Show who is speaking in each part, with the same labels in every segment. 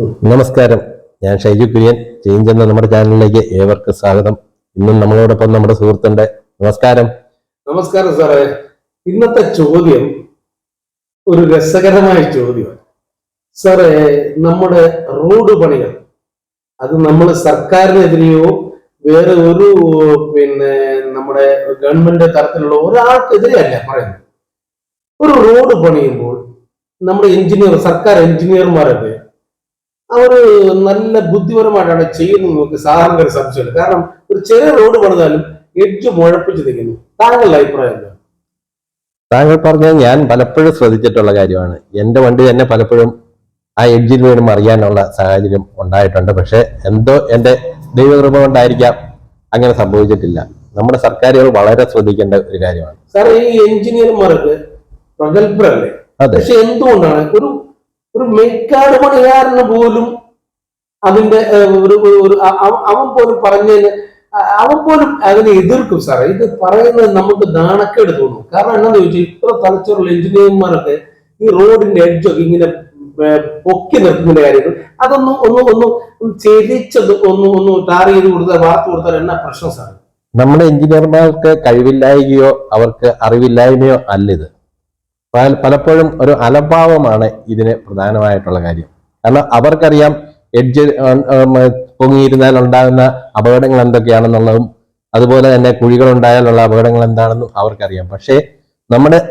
Speaker 1: നമസ്കാരം, ഞാൻ ഷൈജു കുര്യൻ. ചേഞ്ച് എന്ന നമ്മുടെ ചാനലിലേക്ക് ഏവർക്കും സ്വാഗതം. ഇന്നും നമ്മളോടൊപ്പം നമ്മുടെ സുഹൃത്തുണ്ട്. നമസ്കാരം.
Speaker 2: നമസ്കാരം സാറേ. ഇന്നത്തെ ചോദ്യം ഒരു രസകരമായ ചോദ്യമാണ് സാറേ. നമ്മുടെ റോഡ് പണികൾ അത് നമ്മൾ സർക്കാരിനെതിരെയോ വേറെ ഒരു നമ്മുടെ ഗവൺമെന്റ് തരത്തിലുള്ള ഒരാൾക്കെതിരെ അല്ല പറയുന്നത്. ഒരു റോഡ് പണിയുമ്പോൾ നമ്മുടെ സർക്കാർ എഞ്ചിനീയർമാരൊക്കെ അവർ നല്ല ബുദ്ധിപരമായിട്ടാണ് ചെയ്യുന്നത്. നമുക്ക് സാധാരണ ഒരു സംശയമില്ല. കാരണം ഒരു ചെറിയ റോഡ് പണിതാലും എഡ്ജ് മുഴപ്പിച്ച് നിൽക്കുന്നു. താങ്കളുടെ അഭിപ്രായം എന്താ?
Speaker 1: താങ്കൾ പറഞ്ഞാൽ ഞാൻ പലപ്പോഴും ശ്രദ്ധിച്ചിട്ടുള്ള കാര്യമാണ്. എന്റെ വണ്ടി തന്നെ പലപ്പോഴും ആ എഡ്ജിൽ വീണ് മറിയാനുള്ള സാഹചര്യം ഉണ്ടായിട്ടുണ്ട്. പക്ഷെ എന്തോ എന്റെ ദൈവകൃപ കൊണ്ടായിരിക്കാം അങ്ങനെ സംഭവിച്ചിട്ടില്ല. നമ്മുടെ സർക്കാരുകൾ വളരെ ശ്രദ്ധിക്കേണ്ട ഒരു കാര്യമാണ്.
Speaker 2: സാർ, ഈ എഞ്ചിനീയർമാർക്ക് പ്രഗത്ഭരല്ലേ? പക്ഷെ എന്തുകൊണ്ടാണ് ഒരു മെക്കാട് പണികാരന് പോലും അതിന്റെ അവൻ പോലും അതിനെ എതിർക്കും സാറേ. ഇത് പറയുന്നത് നമുക്ക് നാണക്കേട് തോന്നും. കാരണം എന്താണെന്ന് ചോദിച്ചാൽ ഇത്ര തലച്ചോറുള്ള എഞ്ചിനീയർമാരൊക്കെ ഈ റോഡിന്റെ എഡ്ജൊക്കെ ഇങ്ങനെ പൊക്കി നിർത്തുന്നതിന്റെ കാര്യങ്ങൾ ഒന്ന് ചെരിച്ചത് ഒന്ന് ടാർ ചെയ്ത് കൊടുത്താൽ വാർത്ത കൊടുത്താൽ എന്നാ പ്രശ്നം സാറേ?
Speaker 1: നമ്മുടെ എഞ്ചിനീയർമാർക്ക് കഴിവില്ലായ്കയോ അവർക്ക് അറിവില്ലായ്മയോ അല്ലിത്. പലപ്പോഴും ഒരു അലംഭാവമാണ് ഇതിന് പ്രധാനമായിട്ടുള്ള കാര്യം. കാരണം അവർക്കറിയാം എഡ്ജ് പൊങ്ങിയിരുന്നാൽ ഉണ്ടാകുന്ന അപകടങ്ങൾ എന്തൊക്കെയാണെന്നുള്ളതും അതുപോലെ തന്നെ കുഴികൾ ഉണ്ടായാലുള്ള അപകടങ്ങൾ എന്താണെന്നും അവർക്കറിയാം. പക്ഷേ നമ്മുടെ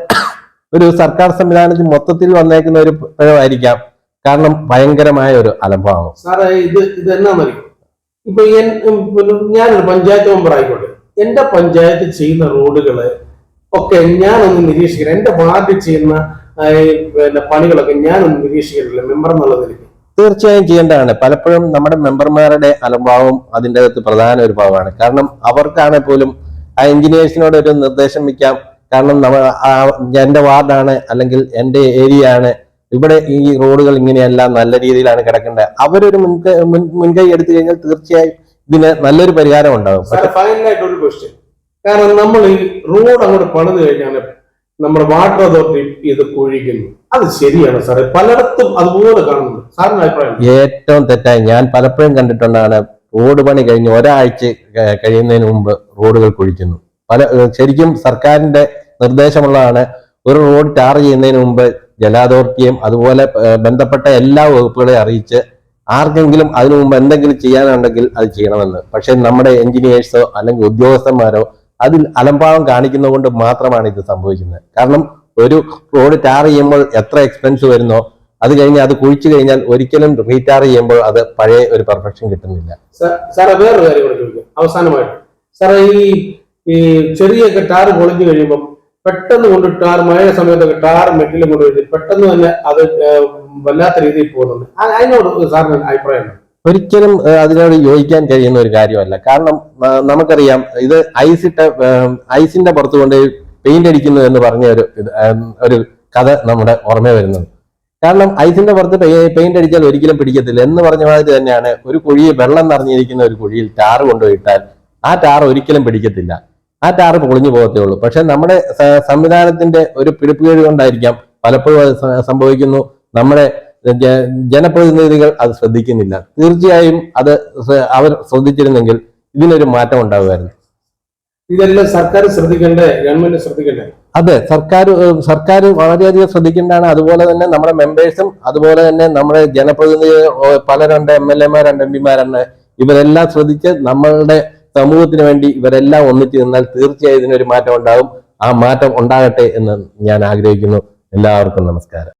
Speaker 1: ഒരു സർക്കാർ സംവിധാനത്തിൽ മൊത്തത്തിൽ വന്നേക്കുന്ന ഒരു പിഴവായിരിക്കാം. കാരണം ഭയങ്കരമായ ഒരു അലംഭാവം.
Speaker 2: സാറേ, ഇത് എന്നാന്നറിയോ? ഇപ്പൊ ഞാനൊരു പഞ്ചായത്ത് മെമ്പർ ആയിക്കോട്ടെ, എന്റെ പഞ്ചായത്ത് ചെയ്യുന്ന റോഡുകള് ഒക്കെ ഞാനൊന്ന് നിരീക്ഷിക്കണം. എന്റെ വാർഡിൽ ചെയ്യുന്ന പണികളൊക്കെ ഞാനൊന്ന് നിരീക്ഷിക്കുന്നില്ല മെമ്പർ എന്നുള്ള നിലയ്ക്ക്.
Speaker 1: തീർച്ചയായും ചെയ്യേണ്ടതാണ്. പലപ്പോഴും നമ്മുടെ മെമ്പർമാരുടെ അലംഭാവം അതിൻ്റെ അകത്ത് പ്രധാന ഒരു ഭാവമാണ്. കാരണം അവർക്കാണെങ്കിൽ പോലും ആ എഞ്ചിനീയേഴ്സിനോട് ഒരു നിർദ്ദേശം വയ്ക്കാം. കാരണം എന്റെ വാർഡാണ് അല്ലെങ്കിൽ എന്റെ ഏരിയ ആണ്, ഇവിടെ ഈ റോഡുകൾ ഇങ്ങനെയല്ല, നല്ല രീതിയിലാണ് കിടക്കേണ്ടത്. അവരൊരു മുൻകൈ എടുത്തു കഴിഞ്ഞാൽ തീർച്ചയായും ഇതിന് നല്ലൊരു പരിഹാരം ഉണ്ടാകും.
Speaker 2: ഫൈനലായിട്ട് ഒരു ക്വസ്റ്റ്യൻ. കാരണം നമ്മൾ ഈ റോഡ് അങ്ങോട്ട് പണിത് കഴിഞ്ഞാൽ നമ്മുടെ വാട്ടർ അതോറിറ്റി ഇത് കുഴിക്കുന്നു. അത് ശരിയാണ് സാറേ? പലയിടത്തും അതുപോലെ കാണുന്നുണ്ട്. സാറിന്റെ അഭിപ്രായം?
Speaker 1: ഏറ്റവും തെറ്റായി ഞാൻ പലപ്പോഴും കണ്ടിട്ടുണ്ടാണ്. റോഡ് പണി കഴിഞ്ഞ് ഒരാഴ്ച കഴിയുന്നതിന് മുമ്പ് റോഡുകൾ കുഴിക്കുന്നു. ശരിക്കും സർക്കാരിന്റെ നിർദ്ദേശമുള്ളതാണ്, ഒരു റോഡ് ടാർ ചെയ്യുന്നതിന് മുമ്പ് ജല അതോറിറ്റിയും അതുപോലെ ബന്ധപ്പെട്ട എല്ലാ വകുപ്പുകളെയും അറിയിച്ച് ആർക്കെങ്കിലും അതിനു മുമ്പ് എന്തെങ്കിലും ചെയ്യാനുണ്ടെങ്കിൽ അത് ചെയ്യണമെന്ന്. പക്ഷെ നമ്മുടെ എഞ്ചിനീയേഴ്സോ അല്ലെങ്കിൽ ഉദ്യോഗസ്ഥന്മാരോ അതിൽ അലംഭാവം കാണിക്കുന്നത് കൊണ്ട് മാത്രമാണ് ഇത് സംഭവിക്കുന്നത്. കാരണം ഒരു റോഡ് ടാർ ചെയ്യുമ്പോൾ എത്ര എക്സ്പെൻസ് വരുന്നോ അത് കഴിഞ്ഞ് അത് കുഴിച്ചു കഴിഞ്ഞാൽ ഒരിക്കലും റീടാർ ചെയ്യുമ്പോൾ അത് പഴയ ഒരു പെർഫെക്ഷൻ കിട്ടുന്നില്ല.
Speaker 2: സാറേ, വേറൊരു കാര്യം കൂടെ ചോദിക്കാം അവസാനമായിട്ട്. സാറേ, ഈ ചെറിയൊക്കെ ടാർ പൊളിഞ്ഞു കഴിയുമ്പോൾ പെട്ടെന്ന് കൊണ്ട് ടാർ മഴ സമയത്തൊക്കെ ടാർ മെറ്റിലും കൊണ്ട് വെച്ച് പെട്ടെന്ന് തന്നെ അത് വല്ലാത്ത രീതിയിൽ പോകുന്നുണ്ട്. അതിനോട് സാറിന് അഭിപ്രായം?
Speaker 1: ഒരിക്കലും അതിനോട് യോജിക്കാൻ കഴിയുന്ന ഒരു കാര്യമല്ല. കാരണം നമുക്കറിയാം, ഇത് ഐസിന്റെ പുറത്ത് കൊണ്ട് പെയിന്റ് അടിക്കുന്നു എന്ന് പറഞ്ഞ ഒരു കഥ നമ്മുടെ ഓർമ്മ വരുന്നത്. കാരണം ഐസിന്റെ പുറത്ത് പെയിന്റ് അടിച്ചാൽ ഒരിക്കലും പിടിക്കത്തില്ല എന്ന് പറഞ്ഞ മാതിരി തന്നെയാണ് ഒരു കുഴിയിൽ വെള്ളം നിറഞ്ഞിരിക്കുന്ന ഒരു കുഴിയിൽ ടാർ കൊണ്ടുപോയിട്ടാൽ ആ ടാർ ഒരിക്കലും പിടിക്കത്തില്ല. ആ ടാർ പൊളിഞ്ഞു പോകത്തേ ഉള്ളൂ. പക്ഷെ നമ്മുടെ സംവിധാനത്തിന്റെ ഒരു പിടിപ്പുകേട് കൊണ്ടായിരിക്കാം പലപ്പോഴും അത് സംഭവിക്കുന്നു. നമ്മുടെ ജനപ്രതിനിധികൾ അത് ശ്രദ്ധിക്കുന്നില്ല. തീർച്ചയായും അത് അവർ ശ്രദ്ധിച്ചിരുന്നെങ്കിൽ ഇതിനൊരു മാറ്റം ഉണ്ടാകുമായിരുന്നു.
Speaker 2: ഇതെല്ലാം സർക്കാർ ശ്രദ്ധിക്കണ്ടേ? ഗവൺമെന്റ് ശ്രദ്ധിക്കണ്ടേ?
Speaker 1: അതെ, സർക്കാർ വളരെയധികം ശ്രദ്ധിക്കേണ്ടതാണ്. അതുപോലെ തന്നെ നമ്മുടെ മെമ്പേഴ്സും അതുപോലെ തന്നെ നമ്മുടെ ജനപ്രതിനിധികൾ പലരുണ്ട്, MLA-മാരുണ്ട്, MP-മാരുണ്ട്. ഇവരെല്ലാം ശ്രദ്ധിച്ച് നമ്മളുടെ സമൂഹത്തിന് വേണ്ടി ഇവരെല്ലാം ഒന്നിച്ചു നിന്നാൽ തീർച്ചയായും ഇതിനൊരു മാറ്റം ഉണ്ടാകും. ആ മാറ്റം ഉണ്ടാകട്ടെ എന്ന് ഞാൻ ആഗ്രഹിക്കുന്നു. എല്ലാവർക്കും നമസ്കാരം.